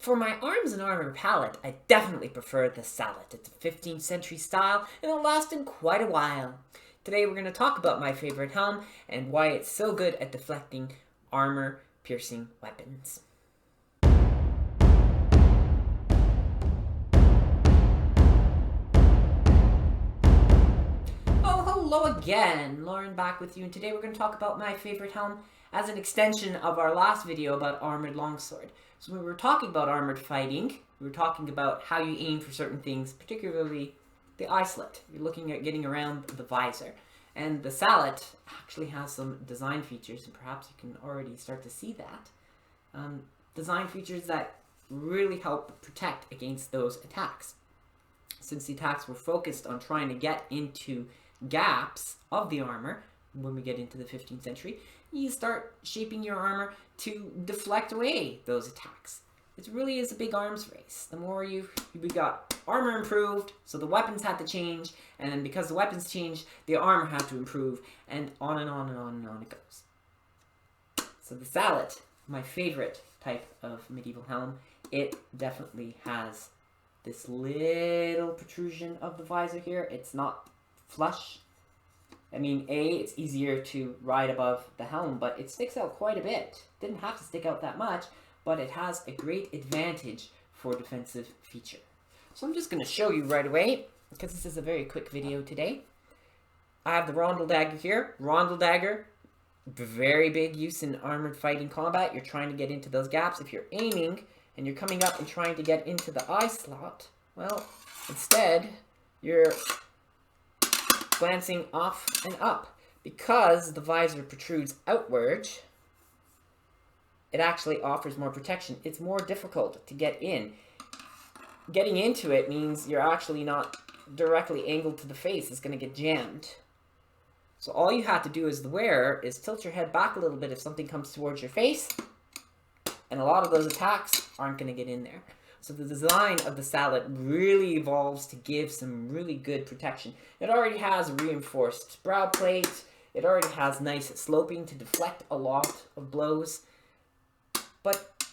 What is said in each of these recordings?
For my arms and armor palette, I definitely prefer the Sallet. It's a 15th century style and it'll last in quite a while. Today we're going to talk about my favorite helm and why it's so good at deflecting armor-piercing weapons. Hello again, Lauren back with you, and today we're going to talk about my favorite helm as an extension of our last video about armored longsword. So when we were talking about armored fighting, we were talking about how you aim for certain things, particularly the eye slit. You're looking at getting around the visor. And the Sallet actually has some design features, and perhaps you can already start to see that. Design features that really help protect against those attacks. Since the attacks were focused on trying to get into gaps of the armor, when we get into the 15th century, you start shaping your armor to deflect away those attacks. It really is a big arms race. The more we got armor improved, so the weapons had to change, and then because the weapons changed, the armor had to improve, and on and on and on and on it goes. So the Sallet, my favorite type of medieval helm, it definitely has this little protrusion of the visor here. It's not flush. I mean, it's easier to ride above the helm, but it sticks out quite a bit. Didn't have to stick out that much, but it has a great advantage for defensive feature. So I'm just going to show you right away, because this is a very quick video today. I have the rondel dagger here. Rondel dagger, very big use in armored fighting combat. You're trying to get into those gaps. If you're aiming and you're coming up and trying to get into the eye slot, well, instead, you're glancing off and up. Because the visor protrudes outward, it actually offers more protection. It's more difficult to get in. Getting into it means you're actually not directly angled to the face. It's going to get jammed. So all you have to do as the wearer is tilt your head back a little bit if something comes towards your face, and a lot of those attacks aren't going to get in there. So the design of the Sallet really evolves to give some really good protection. It already has a reinforced brow plate. It already has nice sloping to deflect a lot of blows. But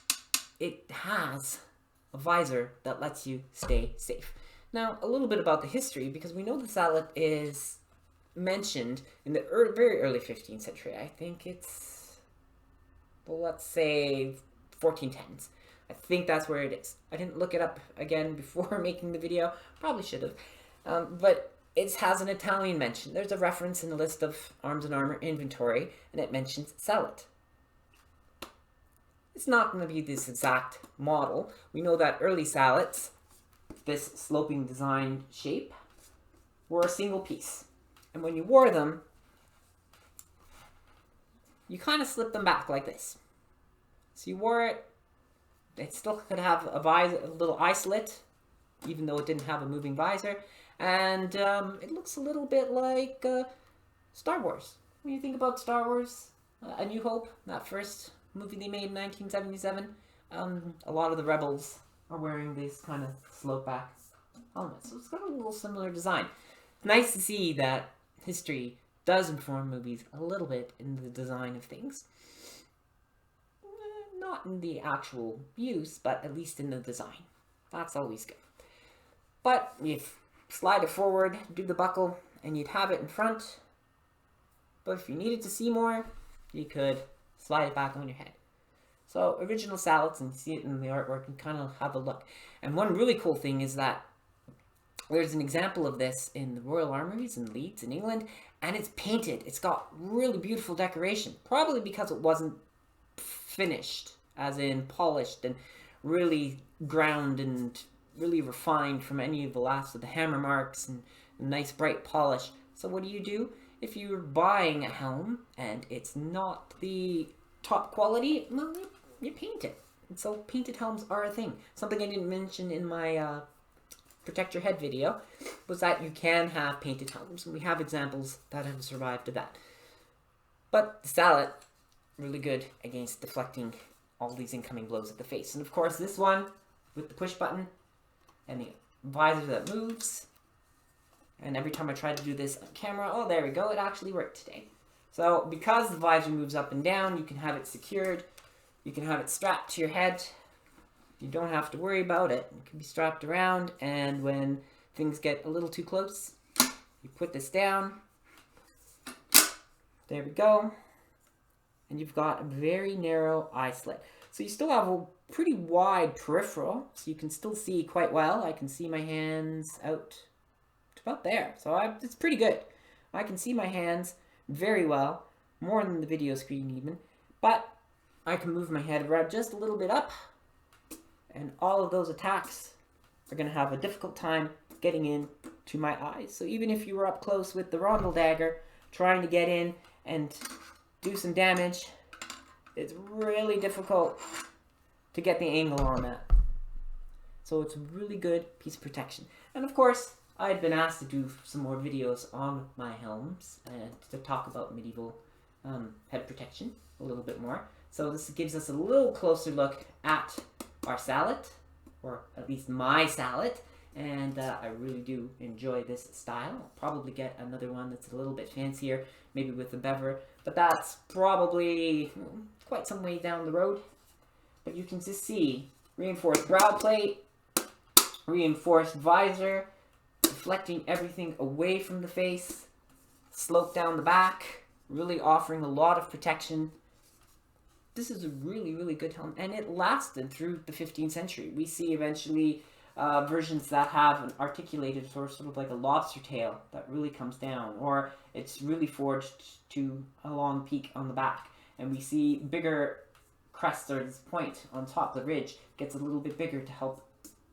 it has a visor that lets you stay safe. Now, a little bit about the history, because we know the Sallet is mentioned in the very early 15th century. I think it's, well, let's say 1410s. I think that's where it is. I didn't look it up again before making the video. Probably should have. But it has an Italian mention. There's a reference in the list of arms and armor inventory, and it mentions Sallet. It's not going to be this exact model. We know that early Sallets, this sloping design shape, were a single piece. And when you wore them, you kind of slip them back like this. So you wore it. It still could have a little eye slit, even though it didn't have a moving visor. And it looks a little bit like Star Wars. When you think about Star Wars, A New Hope, that first movie they made in 1977, a lot of the rebels are wearing these kind of slope back helmets. So it's got a little similar design. It's nice to see that history does inform movies a little bit in the design of things. Not in the actual use, but at least in the design. That's always good. But you slide it forward, do the buckle, and you'd have it in front. But if you needed to see more, you could slide it back on your head. So original Sallets, and you see it in the artwork, and kind of have a look. And one really cool thing is that there's an example of this in the Royal Armouries in Leeds in England, and it's painted. It's got really beautiful decoration, probably because it wasn't finished, as in polished and really ground and really refined from any of the last of the hammer marks and nice bright polish. So what do? If you're buying a helm and it's not the top quality, well, you paint it. And so painted helms are a thing. Something I didn't mention in my Protect Your Head video was that you can have painted helms, and we have examples that have survived to that. But the Sallet, really good against deflecting all these incoming blows at the face. And of course this one with the push button and the visor that moves. And every time I try to do this on camera, oh, there we go, it actually worked today. So because the visor moves up and down, you can have it secured, you can have it strapped to your head, You don't have to worry about it. It can be strapped around, and when things get a little too close, you put this down. There we go. And you've got a very narrow eye slit. So you still have a pretty wide peripheral, so you can still see quite well. I can see my hands out to about there. So it's pretty good. I can see my hands very well, more than the video screen even. But I can move my head around just a little bit up, and all of those attacks are going to have a difficult time getting in to my eyes. So even if you were up close with the rondel dagger, trying to get in and do some damage, it's really difficult to get the angle on that. So it's a really good piece of protection. And of course, I had been asked to do some more videos on my helms and to talk about medieval head protection a little bit more. So this gives us a little closer look at our Sallet, or at least my Sallet. And I really do enjoy this style. I'll probably get another one that's a little bit fancier, maybe with a bever, but that's probably quite some way down the road. But you can just see reinforced brow plate, reinforced visor, deflecting everything away from the face, slope down the back, really offering a lot of protection. This is a really, really good helm, and it lasted through the 15th century. We see eventually versions that have an articulated sort of like a lobster tail that really comes down, or it's really forged to a long peak on the back. And we see bigger crest, or this point on top, the ridge gets a little bit bigger to help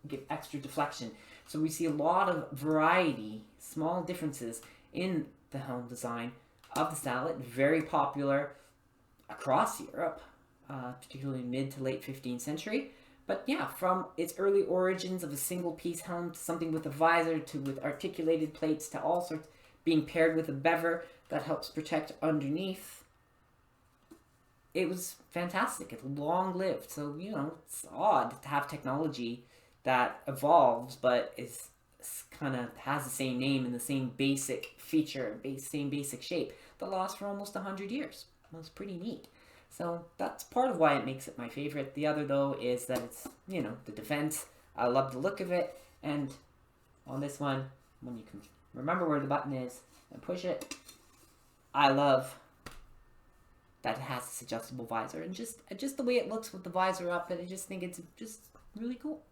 give extra deflection. So we see a lot of variety, small differences in the helm design of the Sallet, very popular across Europe, particularly mid to late 15th century. But yeah, from its early origins of a single piece helm to something with a visor, to with articulated plates, to all sorts, being paired with a bever that helps protect underneath. It was fantastic. It's long lived. So, you know, it's odd to have technology that evolves but is kind of has the same name and the same basic feature, same basic shape that lasts for almost 100 years. That's pretty neat. So that's part of why it makes it my favorite. The other, though, is that it's, you know, the defense. I love the look of it. And on this one, when you can remember where the button is and push it, I love that it has this adjustable visor. And just the way it looks with the visor up, and I just think it's just really cool.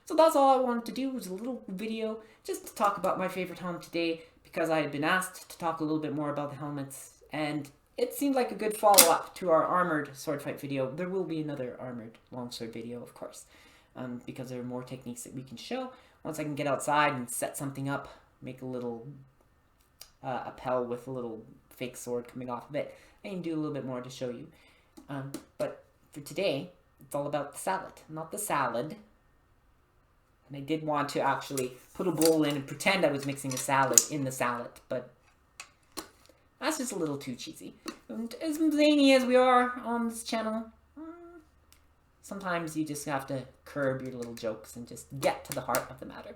So that's all I wanted to do, was a little video just to talk about my favorite helm today, because I had been asked to talk a little bit more about the helmets, and it seemed like a good follow-up to our armored sword fight video. There will be another armored longsword video, of course, because there are more techniques that we can show. Once I can get outside and set something up, make a little appel with a little fake sword coming off of it, I can do a little bit more to show you. But for today, it's all about the Sallet, not the salad. And I did want to actually put a bowl in and pretend I was mixing a salad in the Sallet, but that's just a little too cheesy. And as zany as we are on this channel, sometimes you just have to curb your little jokes and just get to the heart of the matter.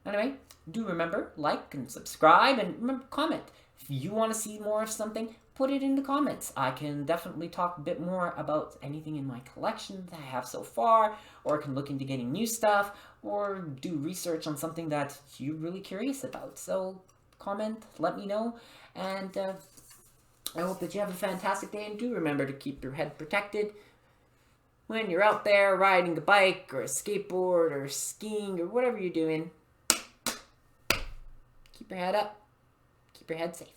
Anyway, do remember, like and subscribe, and remember, comment. If you want to see more of something, put it in the comments. I can definitely talk a bit more about anything in my collection that I have so far, or I can look into getting new stuff, or do research on something that you're really curious about. So comment, let me know, and I hope that you have a fantastic day, and do remember to keep your head protected when you're out there riding a bike or a skateboard or skiing or whatever you're doing. Keep your head up, keep your head safe.